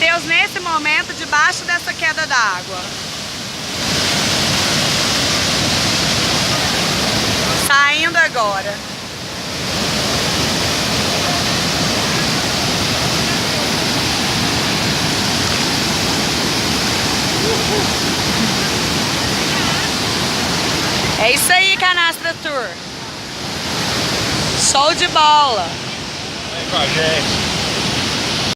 Matheus, nesse momento, debaixo dessa queda d'água. Saindo agora. É isso aí, Canastra Tour. Show de bola. Vem com a gente.